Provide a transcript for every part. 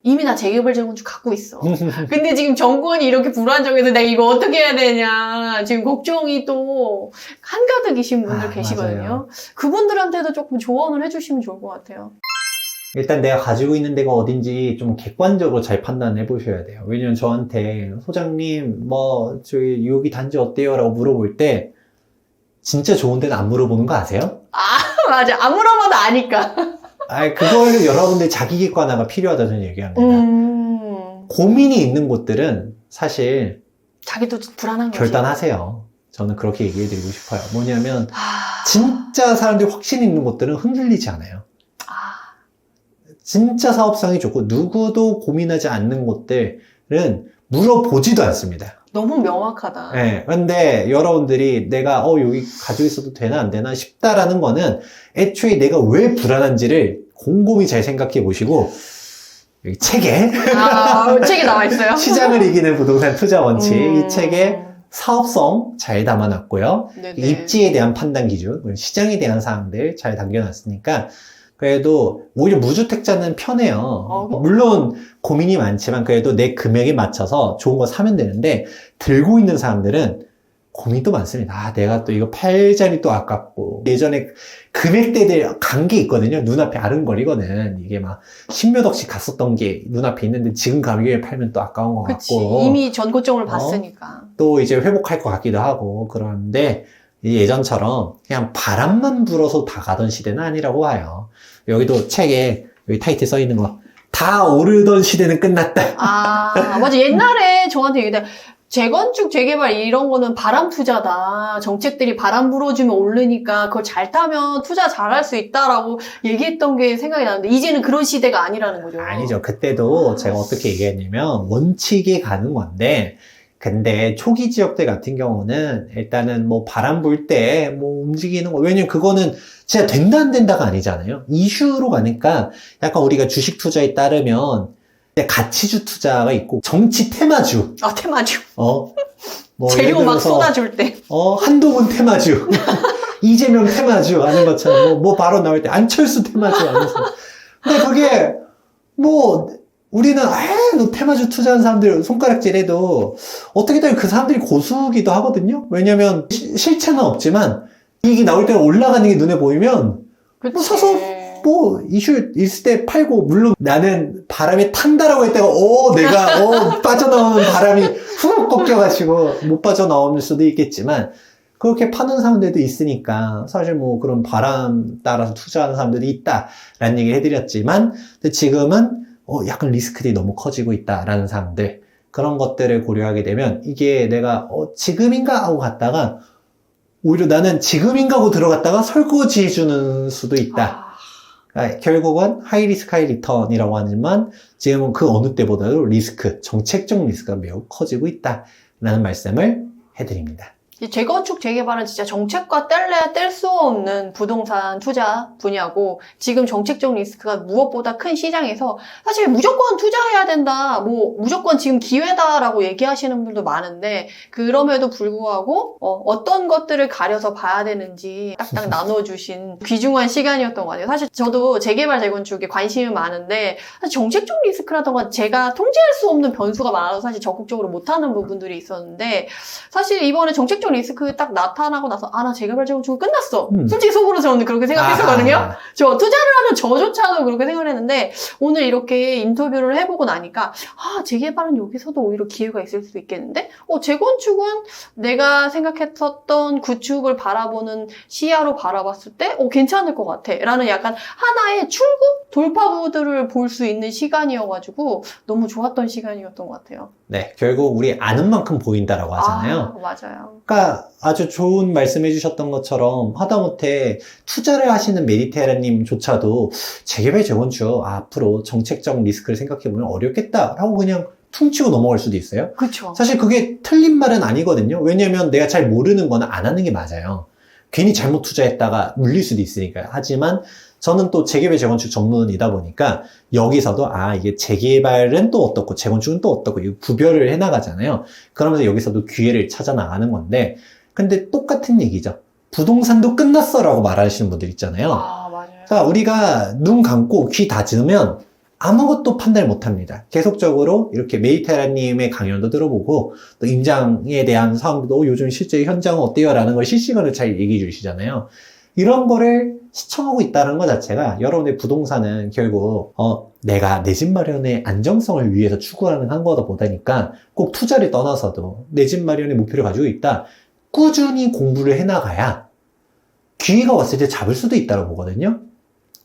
이미 나 재개발 재건축 갖고 있어. 근데 지금 정권이 이렇게 불안정해서 내가 이거 어떻게 해야 되냐. 지금 걱정이 또 한가득이신 분들 계시거든요. 맞아요. 그분들한테도 조금 조언을 해주시면 좋을 것 같아요. 일단 내가 가지고 있는 데가 어딘지 좀 객관적으로 잘 판단해 보셔야 돼요. 왜냐면 저한테 소장님 뭐 저기 여기 단지 어때요? 라고 물어볼 때 진짜 좋은 데는 안 물어보는 거 아세요? 맞아. 안 물어봐도 아니까. 그걸 여러분들 자기 객관화가 필요하다 저는 얘기합니다. 고민이 있는 곳들은 사실 자기도 불안한 거지. 결단하세요. 저는 그렇게 얘기해 드리고 싶어요. 뭐냐면 진짜 사람들이 확신 있는 곳들은 흔들리지 않아요. 진짜 사업성이 좋고 누구도 고민하지 않는 곳들은 물어보지도 않습니다. 너무 명확하다. 네, 근데 여러분들이 내가 여기 가지고 있어도 되나 안 되나 싶다라는 거는 애초에 내가 왜 불안한지를 곰곰이 잘 생각해 보시고 여기 책에 책에 나와 있어요. 시장을 이기는 부동산 투자 원칙 이 책에 사업성 잘 담아놨고요. 네네. 입지에 대한 판단 기준, 시장에 대한 사항들 잘 담겨놨으니까 그래도 오히려 무주택자는 편해요. 물론 고민이 많지만 그래도 내 금액에 맞춰서 좋은 거 사면 되는데 들고 있는 사람들은 고민도 많습니다. 내가 또 이거 팔자니 또 아깝고 예전에 금액대들 간 게 있거든요. 눈앞에 아른거리거든. 이게 막 10몇 억씩 갔었던 게 눈앞에 있는데 지금 가격에 팔면 또 아까운 것 그치. 같고 이미 전고점을 봤으니까. 또 이제 회복할 것 같기도 하고 그런데 예전처럼 그냥 바람만 불어서 다 가던 시대는 아니라고 봐요. 여기도 책에 여기 타이틀 써 있는 거 다 오르던 시대는 끝났다. 맞아. 옛날에 저한테 얘기해. 재건축, 재개발 이런 거는 바람 투자다. 정책들이 바람 불어주면 오르니까 그걸 잘 타면 투자 잘할 수 있다라고 얘기했던 게 생각이 나는데 이제는 그런 시대가 아니라는 거죠. 아니죠. 그때도 제가 어떻게 얘기했냐면 원칙에 가는 건데 근데 초기 지역들 같은 경우는 일단은 뭐 바람 불 때 뭐 움직이는 거 왜냐면 그거는 진짜 된다 안 된다가 아니잖아요. 이슈로 가니까 약간 우리가 주식 투자에 따르면 가치주 투자가 있고 정치 테마주. 테마주. 뭐 재료 막 쏟아줄 때. 한동훈 테마주. 이재명 테마주 하는 것처럼 뭐 바로 나올 때 안철수 테마주 하면서. 근데 그게 뭐 우리는 너 테마주 투자하는 사람들 손가락질해도 어떻게든 그 사람들이 고수기도 하거든요. 왜냐면 실체는 없지만 이익이 나올 때 올라가는 게 눈에 보이면 뭐 사서 뭐 이슈 있을 때 팔고 물론 나는 바람에 탄다라고 했다가 내가 빠져나오는 바람이 훅 꺾여가지고 못 빠져나올 수도 있겠지만 그렇게 파는 사람들도 있으니까 사실 뭐 그런 바람 따라서 투자하는 사람들이 있다라는 얘기를 해드렸지만 근데 지금은 약간 리스크들이 너무 커지고 있다라는 사람들 그런 것들을 고려하게 되면 이게 내가 지금인가 하고 갔다가 오히려 나는 지금인가 하고 들어갔다가 설거지 해주는 수도 있다. 그러니까 결국은 하이 리스크 하이 리턴이라고 하지만 지금은 그 어느 때보다도 리스크, 정책적 리스크가 매우 커지고 있다라는 말씀을 해드립니다. 재건축, 재개발은 진짜 정책과 뗄래야 뗄 수 없는 부동산 투자 분야고 지금 정책적 리스크가 무엇보다 큰 시장에서 사실 무조건 투자해야 된다, 뭐 무조건 지금 기회다라고 얘기하시는 분도 많은데 그럼에도 불구하고 어떤 것들을 가려서 봐야 되는지 딱딱 나눠주신 귀중한 시간이었던 것 같아요. 사실 저도 재개발, 재건축에 관심이 많은데 사실 정책적 리스크라던가 제가 통제할 수 없는 변수가 많아서 사실 적극적으로 못하는 부분들이 있었는데 사실 이번에 정책적 리스크 딱 나타나고 나서 나 재개발 재건축 끝났어. 솔직히 속으로 저는 그렇게 생각했었거든요. 저 투자를 하면 저조차도 그렇게 생각을 했는데 오늘 이렇게 인터뷰를 해보고 나니까 재개발은 여기서도 오히려 기회가 있을 수 있겠는데 재건축은 내가 생각했었던 구축을 바라보는 시야로 바라봤을 때 괜찮을 것 같아 라는 약간 하나의 출구? 돌파구들을 볼 수 있는 시간이어가지고 너무 좋았던 시간이었던 것 같아요. 네, 결국 우리 아는 만큼 보인다라고 하잖아요. 맞아요. 그러니까 아주 좋은 말씀해 주셨던 것처럼 하다못해 투자를 하시는 메디테라님조차도 재개발 재건축 앞으로 정책적 리스크를 생각해보면 어렵겠다라고 그냥 퉁치고 넘어갈 수도 있어요. 그렇죠. 사실 그게 틀린 말은 아니거든요. 왜냐면 내가 잘 모르는 거는 안 하는 게 맞아요. 괜히 잘못 투자했다가 물릴 수도 있으니까요. 하지만 저는 또 재개발 재건축 전문이다 보니까 여기서도 이게 재개발은 또 어떻고 재건축은 또 어떻고 이 구별을 해나가잖아요. 그러면서 여기서도 기회를 찾아 나가는 건데 근데 똑같은 얘기죠. 부동산도 끝났어 라고 말하시는 분들 있잖아요. 맞아요. 그러니까 우리가 눈 감고 귀 닫으면 아무것도 판단을 못합니다. 계속적으로 이렇게 메디테라님의 강연도 들어보고 또 임장에 대한 상황도 요즘 실제 현장은 어때요? 라는 걸 실시간으로 잘 얘기해 주시잖아요. 이런 거를 시청하고 있다는 것 자체가 여러분의 부동산은 결국 내가 내 집 마련의 안정성을 위해서 추구하는 한 거다 보다니까 꼭 투자를 떠나서도 내 집 마련의 목표를 가지고 있다. 꾸준히 공부를 해나가야 기회가 왔을 때 잡을 수도 있다고 보거든요.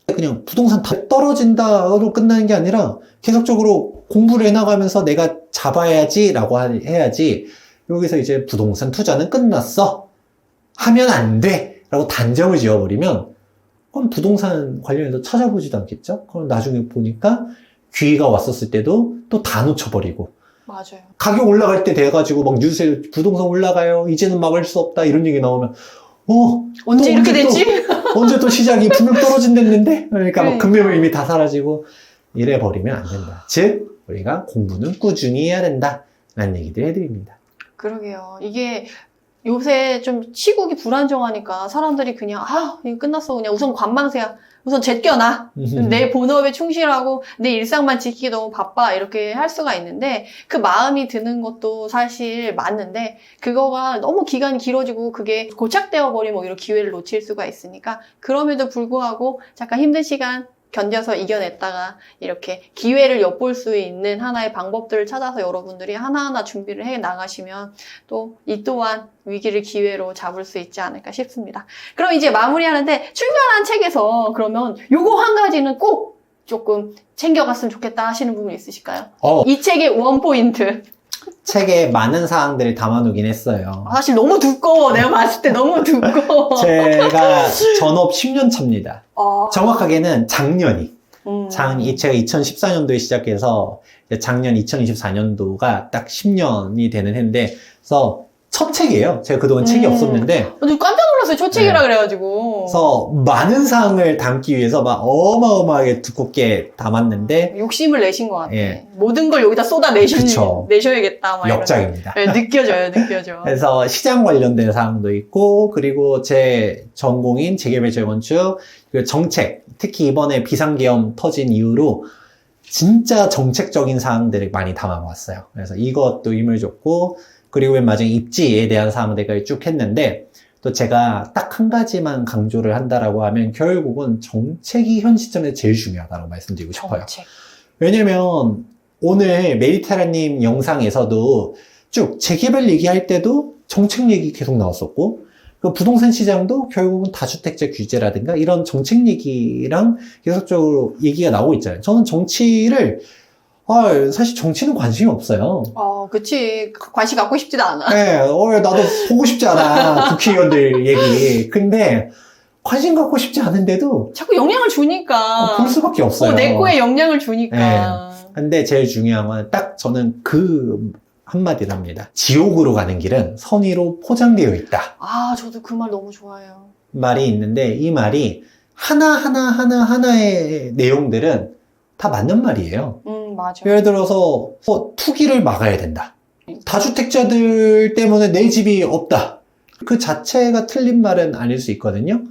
그냥 부동산 다 떨어진다로 끝나는 게 아니라 계속적으로 공부를 해나가면서 내가 잡아야지 라고 해야지 여기서 이제 부동산 투자는 끝났어 하면 안 돼 라고 단정을 지어버리면 그럼 부동산 관련해서 찾아보지도 않겠죠. 그럼 나중에 보니까 기회가 왔었을 때도 또 다 놓쳐버리고 맞아요. 가격 올라갈 때 돼가지고 막 뉴스에 부동산 올라가요 이제는 막을 수 없다 이런 얘기 나오면 언제 이렇게 됐지? 언제 또 시장이 분명 떨어진댔는데? 그러니까 막 그러니까. 금매물 이미 다 사라지고 이래 버리면 안 된다. 즉 우리가 공부는 꾸준히 해야 된다 라는 얘기들 해드립니다. 그러게요. 이게 요새 좀 시국이 불안정하니까 사람들이 그냥 이거 끝났어. 그냥 우선 관망세야. 우선 제껴놔. 내 본업에 충실하고 내 일상만 지키기 너무 바빠. 이렇게 할 수가 있는데 그 마음이 드는 것도 사실 맞는데 그거가 너무 기간이 길어지고 그게 고착되어 버리면 오히려 기회를 놓칠 수가 있으니까 그럼에도 불구하고 잠깐 힘든 시간 견뎌서 이겨냈다가 이렇게 기회를 엿볼 수 있는 하나의 방법들을 찾아서 여러분들이 하나하나 준비를 해 나가시면 또 이 또한 위기를 기회로 잡을 수 있지 않을까 싶습니다. 그럼 이제 마무리하는데 출간한 책에서 그러면 요거 한 가지는 꼭 조금 챙겨갔으면 좋겠다 하시는 부분 있으실까요? 이 책의 원포인트. 책에 많은 사항들을 담아놓긴 했어요. 사실 너무 두꺼워. 내가 봤을 때 너무 두꺼워. 제가 전업 10년 차입니다. 아, 정확하게는 작년이. 이 제가 2014년도에 시작해서 작년 2024년도가 딱 10년이 되는 해인데, 그래서 첫 책이에요. 제가 그동안 책이 없었는데. 깜짝 놀랐어요. 첫 책이라 네. 그래가지고. 그래서 많은 사항을 담기 위해서 막 어마어마하게 두껍게 담았는데, 욕심을 내신 것 같아. 예. 모든 걸 여기다 그쵸. 내셔야겠다. 막 역작입니다. 이런. 네, 느껴져. 그래서 시장 관련된 사항도 있고, 그리고 제 전공인 재개발 재건축, 그리고 정책, 특히 이번에 비상계엄 터진 이후로 진짜 정책적인 사항들을 많이 담아봤어요. 그래서 이것도 힘을 줬고, 그리고 맨 마지막에 입지에 대한 사항들을 쭉 했는데, 또 제가 딱 한 가지만 강조를 한다라고 하면 결국은 정책이 현 시점에서 제일 중요하다고 말씀드리고 싶어요. 정책. 왜냐면 오늘 메리테라님 영상에서도 쭉 재개발 얘기할 때도 정책 얘기 계속 나왔었고, 그 부동산 시장도 결국은 다주택자 규제라든가 이런 정책 얘기랑 계속적으로 얘기가 나오고 있잖아요. 저는 정치를 사실 정치는 관심이 없어요. 그치. 관심 갖고 싶지도 않아. 네, 나도 보고 싶지 않아. 국회의원들 얘기. 근데 관심 갖고 싶지 않은데도 자꾸 영향을 주니까. 볼 수밖에 없어요. 내 거에 영향을 주니까. 근데 제일 중요한 건 딱 저는 그 한마디랍니다. 지옥으로 가는 길은 선의로 포장되어 있다. 저도 그 말 너무 좋아해요. 말이 있는데 이 말이 하나의 내용들은 다 맞는 말이에요. 맞아. 예를 들어서 투기를 막아야 된다. 다주택자들 때문에 내 집이 없다. 그 자체가 틀린 말은 아닐 수 있거든요.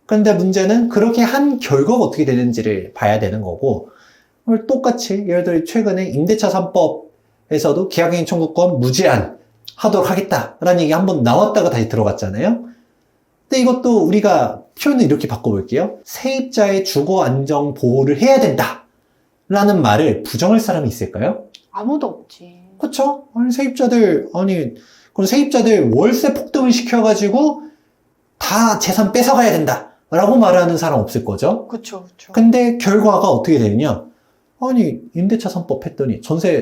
그런데 문제는 그렇게 한 결과가 어떻게 되는지를 봐야 되는 거고, 똑같이 예를 들어 최근에 임대차 3법에서도 계약갱신 청구권 무제한 하도록 하겠다라는 얘기 한번 나왔다가 다시 들어갔잖아요. 근데 이것도 우리가 표현을 이렇게 바꿔볼게요. 세입자의 주거 안정 보호를 해야 된다 라는 말을 부정할 사람이 있을까요? 아무도 없지. 그쵸? 그럼 세입자들 월세 폭등을 시켜가지고 다 재산 뺏어가야 된다 라고 말하는 사람 없을 거죠? 그쵸. 근데 결과가 어떻게 되느냐? 임대차 3법 했더니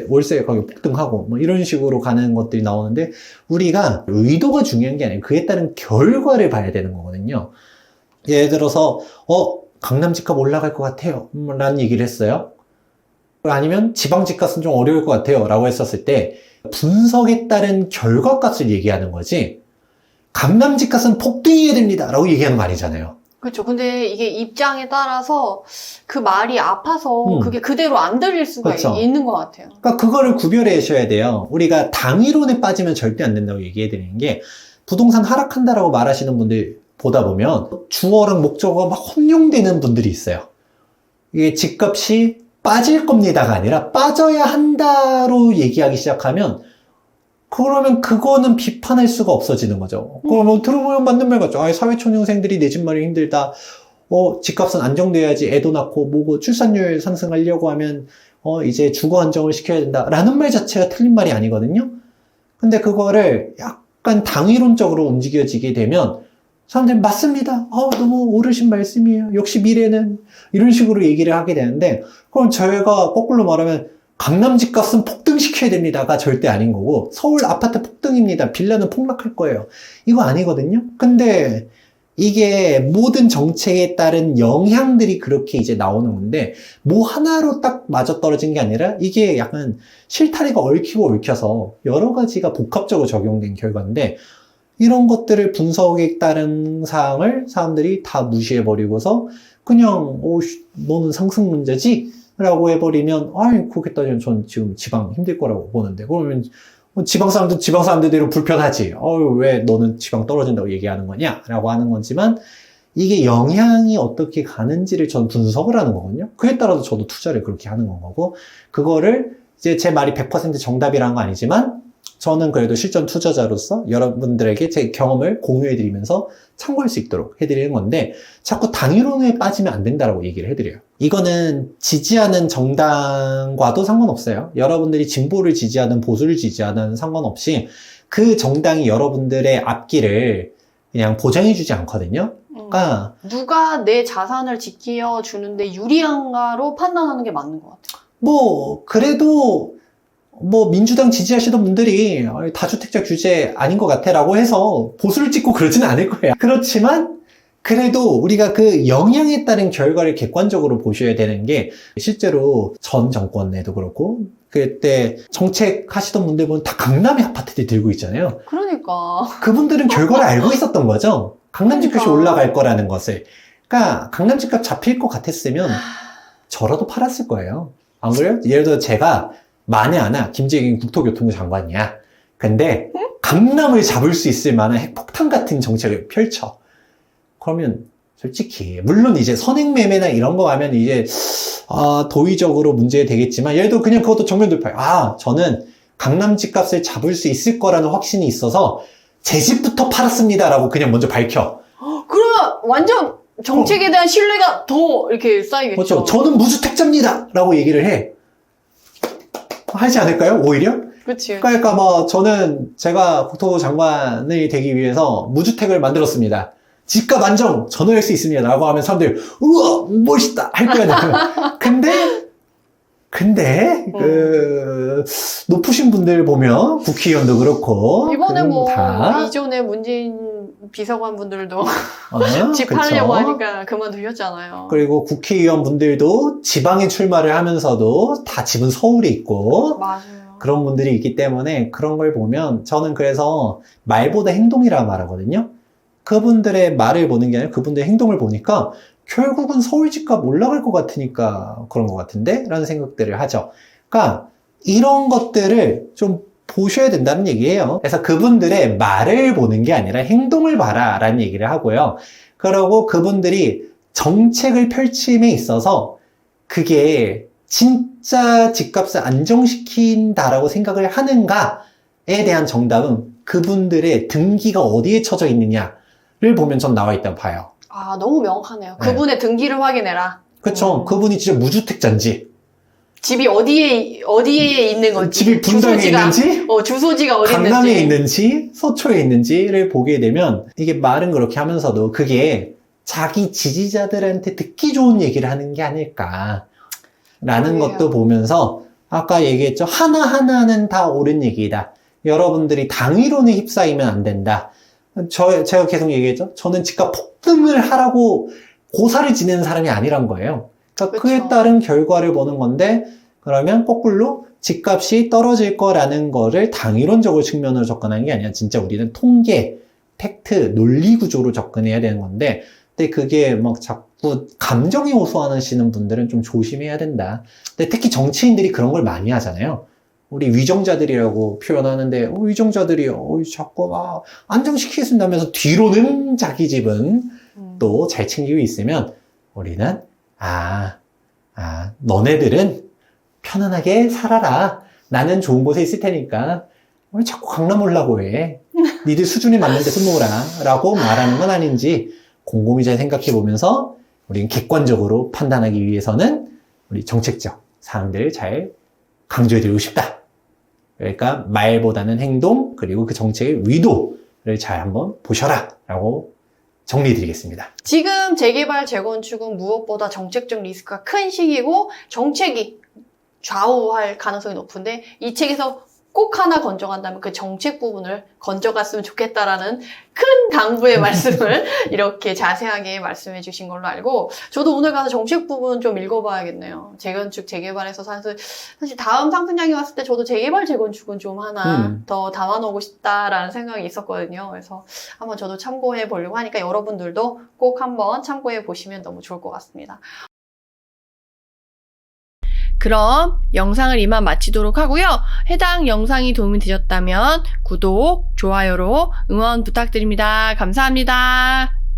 월세 가격 폭등하고 뭐 이런 식으로 가는 것들이 나오는데, 우리가 의도가 중요한 게 아니고 그에 따른 결과를 봐야 되는 거거든요. 예를 들어서 강남 집값 올라갈 것 같아요 라는 얘기를 했어요. 아니면 지방 집값은 좀 어려울 것 같아요 라고 했었을 때 분석에 따른 결과값을 얘기하는 거지, 강남 집값은 폭등해야 됩니다 라고 얘기하는 거 아니잖아요. 그렇죠. 근데 이게 입장에 따라서 그 말이 아파서 그게 그대로 안 들릴 수가 그쵸. 있는 것 같아요. 그러니까 그거를 구별하셔야 돼요. 우리가 당이론에 빠지면 절대 안 된다고 얘기해드리는 게, 부동산 하락한다라고 말하시는 분들 보다 보면 주어랑 목적어가 막 혼용되는 분들이 있어요. 이게 집값이 빠질 겁니다가 아니라 빠져야 한다로 얘기하기 시작하면 그러면 그거는 비판할 수가 없어지는 거죠. 그러면 들어보면 맞는 말 같죠. 아, 사회초년생들이 내 집 마련이 힘들다. 집값은 안정돼야지 애도 낳고 뭐고 출산율 상승하려고 하면 이제 주거 안정을 시켜야 된다. 라는 말 자체가 틀린 말이 아니거든요. 근데 그거를 약간 당위론적으로 움직여지게 되면 사람들이 맞습니다. 너무 옳으신 말씀이에요. 역시 미래는 이런 식으로 얘기를 하게 되는데 그럼 저희가 거꾸로 말하면 강남 집값은 폭등시켜야 됩니다가 절대 아닌 거고 서울 아파트 폭등입니다. 빌라는 폭락할 거예요. 이거 아니거든요. 근데 이게 모든 정책에 따른 영향들이 그렇게 이제 나오는 건데 뭐 하나로 딱 맞아떨어진 게 아니라 이게 약간 실타래가 얽히고 얽혀서 여러 가지가 복합적으로 적용된 결과인데 이런 것들을 분석에 따른 사항을 사람들이 다 무시해버리고서 그냥 너는 상승 문제지? 라고 해버리면 그렇게 따지면 전 지금 지방 힘들 거라고 보는데 그러면 지방 사람들대로 불편하지. 왜 너는 지방 떨어진다고 얘기하는 거냐? 라고 하는 거지만 이게 영향이 어떻게 가는지를 전 분석을 하는 거거든요. 그에 따라서 저도 투자를 그렇게 하는 거고 그거를 이제 제 말이 100% 정답이라는 건 아니지만 저는 그래도 실전 투자자로서 여러분들에게 제 경험을 공유해드리면서 참고할 수 있도록 해드리는 건데 자꾸 당위론에 빠지면 안 된다라고 얘기를 해드려요. 이거는 지지하는 정당과도 상관없어요. 여러분들이 진보를 지지하든 보수를 지지하든 상관없이 그 정당이 여러분들의 앞길을 그냥 보장해주지 않거든요. 그러니까 누가 내 자산을 지켜주는데 유리한가로 판단하는 게 맞는 것 같아요. 그래도 민주당 지지하시던 분들이 다주택자 규제 아닌 것 같아 라고 해서 보수를 찍고 그러지는 않을 거예요. 그렇지만 그래도 우리가 그 영향에 따른 결과를 객관적으로 보셔야 되는 게 실제로 전 정권에도 그렇고 그때 정책 하시던 분들 보면 다 강남의 아파트들 들고 있잖아요. 그러니까 그분들은 결과를 알고 있었던 거죠. 강남 집값이 그러니까. 올라갈 거라는 것을. 그러니까 강남 집값 잡힐 것 같았으면 저라도 팔았을 거예요. 안 그래요? 예를 들어 제가 만에 하나 김재경 국토교통부 장관이야. 근데 강남을 잡을 수 있을 만한 핵폭탄 같은 정책을 펼쳐. 그러면 솔직히 물론 이제 선행매매나 이런 거 하면 이제 도의적으로 문제 되겠지만 예를 들어 그냥 그것도 정면 돌파해. 저는 강남 집값을 잡을 수 있을 거라는 확신이 있어서 제 집부터 팔았습니다라고 그냥 먼저 밝혀. 그러면 완전 정책에 대한 신뢰가 더 이렇게 쌓이겠죠. 그렇죠. 저는 무주택자입니다 라고 얘기를 해. 하지 않을까요? 오히려? 그치. 그러니까 저는 제가 국토부 장관이 되기 위해서 무주택을 만들었습니다. 집값 안정 전후할 수 있습니다. 라고 하면 사람들이 우와 멋있다 할 거야. 근데 높으신 분들 보면 국회의원도 그렇고 이번에 다 이전에 문재인 비서관 분들도 집 그쵸. 팔려고 하니까 그만두셨잖아요. 그리고 국회의원 분들도 지방에 출마를 하면서도 다 집은 서울에 있고 맞아요. 그런 분들이 있기 때문에 그런 걸 보면 저는 그래서 말보다 행동이라 말하거든요. 그분들의 말을 보는 게 아니라 그분들의 행동을 보니까 결국은 서울 집값 올라갈 것 같으니까 그런 것 같은데? 라는 생각들을 하죠. 그러니까 이런 것들을 좀 보셔야 된다는 얘기예요. 그래서 그분들의 말을 보는 게 아니라 행동을 봐라 라는 얘기를 하고요. 그리고 그분들이 정책을 펼침에 있어서 그게 진짜 집값을 안정시킨다라고 생각을 하는가에 대한 정답은 그분들의 등기가 어디에 쳐져 있느냐를 보면 전 나와 있다고 봐요. 너무 명확하네요. 네. 그분의 등기를 확인해라. 그쵸. 그분이 진짜 무주택자인지, 집이 어디에 있는 건지. 집이 분당에 있는지, 주소지가 어디 강남에 있는지. 있는지, 서초에 있는지를 보게 되면 이게 말은 그렇게 하면서도 그게 자기 지지자들한테 듣기 좋은 얘기를 하는 게 아닐까라는 그러게요. 것도 보면서 아까 얘기했죠. 하나하나는 다 옳은 얘기다. 여러분들이 당위론에 휩싸이면 안 된다. 제가 계속 얘기했죠. 저는 집값 폭등을 하라고 고사를 지내는 사람이 아니란 거예요. 그러니까 그에 그쵸. 따른 결과를 보는 건데 그러면 거꾸로 집값이 떨어질 거라는 거를 당위론적으로 측면으로 접근하는 게 아니라 진짜 우리는 통계, 팩트, 논리 구조로 접근해야 되는 건데 근데 그게 막 자꾸 감정이 호소하시는 분들은 좀 조심해야 된다. 근데 특히 정치인들이 그런 걸 많이 하잖아요. 우리 위정자들이라고 표현하는데 위정자들이 자꾸 안정시키겠습니다면서 뒤로는 자기 집은 또 잘 챙기고 있으면 우리는 아, 너네들은 편안하게 살아라. 나는 좋은 곳에 있을 테니까 왜 자꾸 강남 오려고 해. 니들 수준에 맞는 데서 놀아. 라고 말하는 건 아닌지 곰곰이 잘 생각해 보면서 우리는 객관적으로 판단하기 위해서는 우리 정책적 사항들을 잘 강조해 드리고 싶다. 그러니까 말보다는 행동 그리고 그 정책의 의도를 잘 한번 보셔라 라고 정리해 드리겠습니다. 지금 재개발, 재건축은 무엇보다 정책적 리스크가 큰 시기고 정책이 좌우할 가능성이 높은데 이 책에서 꼭 하나 건져간다면 그 정책 부분을 건져갔으면 좋겠다라는 큰 당부의 말씀을 이렇게 자세하게 말씀해 주신 걸로 알고 저도 오늘 가서 정책 부분 좀 읽어봐야겠네요. 재건축, 재개발에서 사실 다음 상승장이 왔을 때 저도 재개발, 재건축은 좀 하나 더 담아놓고 싶다라는 생각이 있었거든요. 그래서 한번 저도 참고해 보려고 하니까 여러분들도 꼭 한번 참고해 보시면 너무 좋을 것 같습니다. 그럼 영상을 이만 마치도록 하고요. 해당 영상이 도움이 되셨다면 구독, 좋아요로 응원 부탁드립니다. 감사합니다.